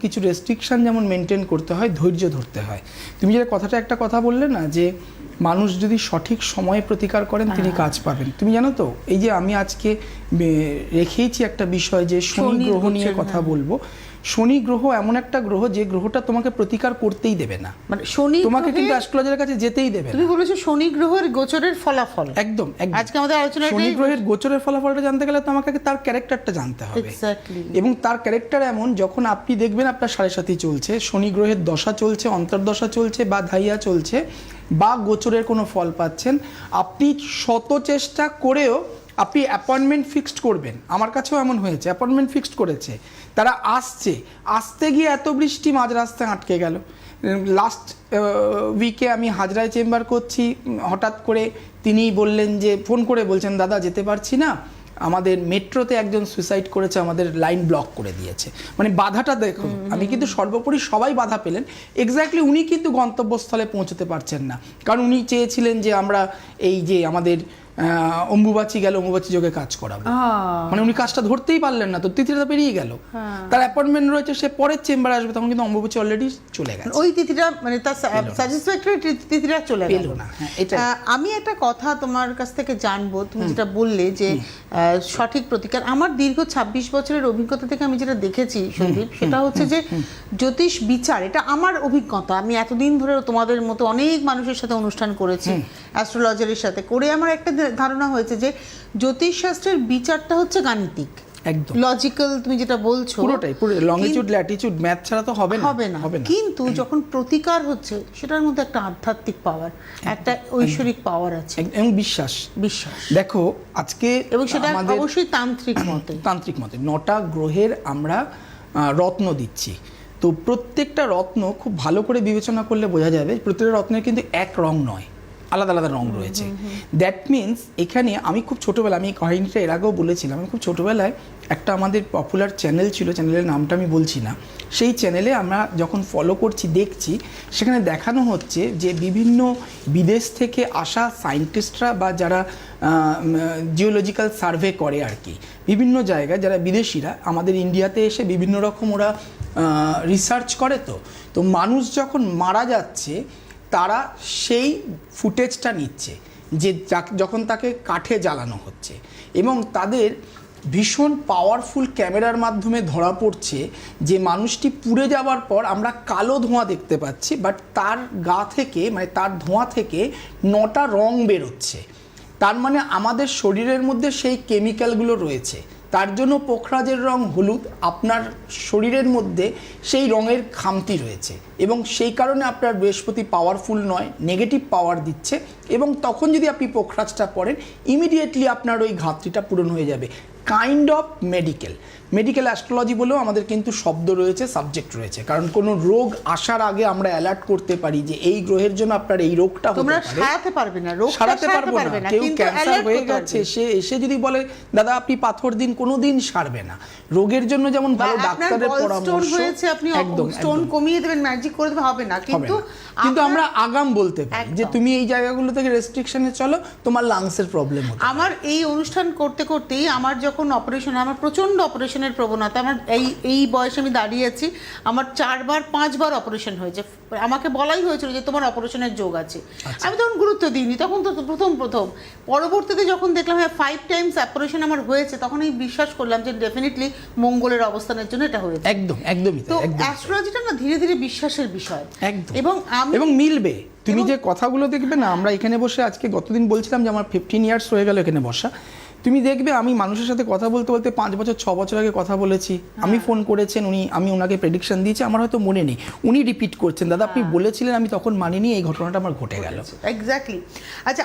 কিছু রেস্ট্রিকশন যেমন মেনটেন করতে হয়, ধৈর্য ধরতে হয়। তুমি যে কথাটা একটা কথা বললে না, যে মানুষ যদি সঠিক সময়ে প্রতিকার করেন তিনি কাজ পাবেন। তুমি জানো তো, এই যে আমি আজকে রেখেইছি একটা বিষয় যে শনি গ্রহ নিয়ে কথা বলবো। শনি গ্রহ এমন একটা গ্রহ যে গ্রহটা তোমাকে প্রতিকার করতেই দেবে না, মানে শনি তোমাকে কিন্তু অ্যাস্ট্রোলজারের কাছে যেতেই দেবে না। তুমি বলেছো শনি গ্রহের গোচরের ফলাফল। একদম আজকে আমাদের আলোচনা শনি গ্রহের গোচরের ফলাফলটা জানতে গেলে তো আমাকে তার ক্যারেক্টারটা জানতে হবে। এবং তার ক্যারেক্টার এমন, যখন আপনি দেখবেন আপনার 7.5 চলছে, শনি গ্রহের দশা চলছে, অন্তর্দশা চলছে, বা ধাইয়া চলছে, বা গোচরের কোনো ফল পাচ্ছেন, আপনি শত চেষ্টা করেও আপনি অ্যাপয়েন্টমেন্ট ফিক্সড করবেন। আমার কাছেও এমন হয়েছে, অ্যাপয়েন্টমেন্ট ফিক্সড করেছে, তারা আসতে গিয়ে এত বৃষ্টি মাঝ রাস্তায় আটকে গেল। লাস্ট উইকে আমি হাজরায় চেম্বার করছি, হঠাৎ করে তিনি বললেন যে, ফোন করে বলছেন, দাদা যেতে পারছি না, আমাদের মেট্রোতে একজন সুইসাইড করেছে, আমাদের লাইন ব্লক করে দিয়েছে। মানে বাধাটা দেখুন, আমি কিন্তু সর্বোপরি সবাই বাধা পেলেন, এক্স্যাক্টলি উনি কিন্তু গন্তব্যস্থলে পৌঁছতে পারছেন না, কারণ উনি চেয়েছিলেন যে আমরা এই যে আমাদের অম্বুবাচী গেল, অম্বুবাচী যোগে কাজ করাবো, মানে উনি কাজটা ধরতেই পারলেন না, তো তিথিটা পেরিয়ে গেল, তার অ্যাপয়েন্টমেন্ট রয়েছে, সে পরের চেম্বারে আসবে, তখন কিন্তু অম্বুবাচী অলরেডি চলে গেছে, ওই তিথিটা মানে তার স্যাটিসফ্যাক্টরি তিথিটা চলে গেল না। আমি একটা কথা তোমার কাছ থেকে জানবো, তুমি যেটা বললে যে সঠিক প্রতিকার, আমার দীর্ঘ 26 বছরের অভিজ্ঞতা থেকে আমি যেটা দেখেছি সন্দীপ, সেটা হচ্ছে যে জ্যোতিষ বিচার, এটা আমার অভিজ্ঞতা, আমি এতদিন ধরে তোমাদের মতো অনেক মানুষের সাথে অনুষ্ঠান করেছি, অ্যাস্ট্রোলজারের সাথে করে আমার একটা ধারণা হয়েছে যে জ্যোতিষ শাস্ত্রের বিচারটা হচ্ছে গাণিতিক, একদম লজিক্যাল, তুমি যেটা বলছো পুরোটাই, পুরো লংজিটিউড ল্যাটিটিউড ম্যাথ ছাড়া তো হবে না। কিন্তু যখন প্রতিকার হচ্ছে, সেটার মধ্যে একটা আধ্যাত্মিক পাওয়ার, একটা ঐশ্বরিক পাওয়ার আছে, এবং বিশ্বাস। দেখো আজকে, এবং সেটা অবশ্যই তান্ত্রিক মতে 9টা গ্রহের আমরা রত্ন দিচ্ছি, তো প্রত্যেকটা রত্ন খুব ভালো করে বিবেচনা করলে বোঝা যাবে প্রত্যেকটা রত্নের কিন্তু এক রং নয়, আলাদা আলাদা রং রয়েছে। দ্যাট মিনস এখানে আমি খুব ছোটোবেলা, আমি কাহিনীটা এর আগেও বলেছিলাম, আমি খুব ছোটোবেলায় একটা আমাদের পপুলার চ্যানেল ছিল, চ্যানেলের নামটা আমি বলছি না, সেই চ্যানেলে আমরা যখন ফলো করছি দেখছি, সেখানে দেখানো হচ্ছে যে বিভিন্ন বিদেশ থেকে আসা সায়েন্টিস্টরা বা যারা জিওলজিক্যাল সার্ভে করে আর কি, বিভিন্ন জায়গায় যারা বিদেশিরা আমাদের ইন্ডিয়াতে এসে বিভিন্ন রকম ওরা রিসার্চ করে, তো মানুষ যখন মারা যাচ্ছে তারা সেই ফুটেজটা নিচ্ছে, যে যখন তাকে কাঠে জ্বালানো হচ্ছে, এবং তাদের ভীষণ পাওয়ারফুল ক্যামেরার মাধ্যমে ধরা পড়ছে যে মানুষটি পুড়ে যাওয়ার পর আমরা কালো ধোঁয়া দেখতে পাচ্ছি, বাট তার গা থেকে, মানে তার ধোঁয়া থেকে 9টা রং বেরোচ্ছে। তার মানে আমাদের শরীরের মধ্যে সেই কেমিক্যালগুলো রয়েছে, তার জন্য পোখরাজের রং হলুদ, আপনার শরীরের মধ্যে সেই রঙের খামতি রয়েছে, এবং সেই কারণে আপনার বৃহস্পতি পাওয়ারফুল নয়, নেগেটিভ পাওয়ার দিচ্ছে, এবং তখন যদি আপনি পোখরাজটা পড়েন, ইমিডিয়েটলি আপনার ওই ঘাটতিটা পূরণ হয়ে যাবে। কাইন্ড অফ মেডিকেল অ্যাস্ট্রোলজি বলেও আমাদের কিন্তু শব্দ রয়েছে, সাবজেক্ট রয়েছে, কারণ কোনো রোগ আসার আগে আমরা অ্যালার্ট করতে পারি যে এই গ্রহের জন্য আপনার এই রোগটা হতে পারে, সারাতে পারবে না, সারাতে পারবো না। কেউ ক্যান্সার হয়ে গেছে, সে এসে যদি বলে দাদা আপনি পাথর দিন, কোনোদিন সারবে না। রোগের জন্য যেমন ভালো ডাক্তারের পরামর্শ হয়েছে, আপনি একদম স্টোন কমিয়ে দেবেন, ম্যাজিক করে দেবেন, হবে না। কিন্তু আমরা আগাম বলতে পারি যে তুমি এই জায়গাগুলো থেকে রেস্ট্রিকশনে চলো, তোমার লাংসের প্রবলেম হবে। আমার এই অনুষ্ঠান করতে করতেই আমার যখন অপারেশন, আমার প্রচন্ড অপারেশনের প্রবণতা, আমার এই বয়সে আমি দাঁড়িয়েছি, আমার 4-5 বার অপারেশন হয়েছে। আমাকে বলাই হয়েছিল যে তোমার অপারেশনের যোগ আছে, আমি তখন গুরুত্ব দিইনি, তখন তো প্রথম পরবর্তীতে যখন দেখলাম 5 টাইমস অপারেশন আমার হয়েছে, তখন আমি বিশ্বাস করলাম যে ডেফিনেটলি মঙ্গলের অবস্থানের জন্য এটা হয়েছে। একদমই তো অ্যাস্ট্রোলজিটা না ধীরে ধীরে বিশ্বাসের বিষয়, এবং মিলবে। তুমি যে কথাগুলো দেখবে না, আমরা এখানে বসে আজকে গতদিন বলছিলাম যে আমার 15 ইয়ার্স হয়ে গেল এখানে বসা, তুমি দেখবে আমি মানুষের সাথে কথা বলতে 5 বছর 6 বছর আগে কথা বলেছি, আমি ফোন করেছেন, আমি ওনাকে প্রেডিকশন দিয়েছি, আমার হয়তো মনে নেই, উনি রিপিট করছেন, দাদা আপনি বলেছিলেন, আমি তখন মানিনি, এই ঘটনাটা আমার ঘটে গেল। এক্স্যাক্টলি। আচ্ছা।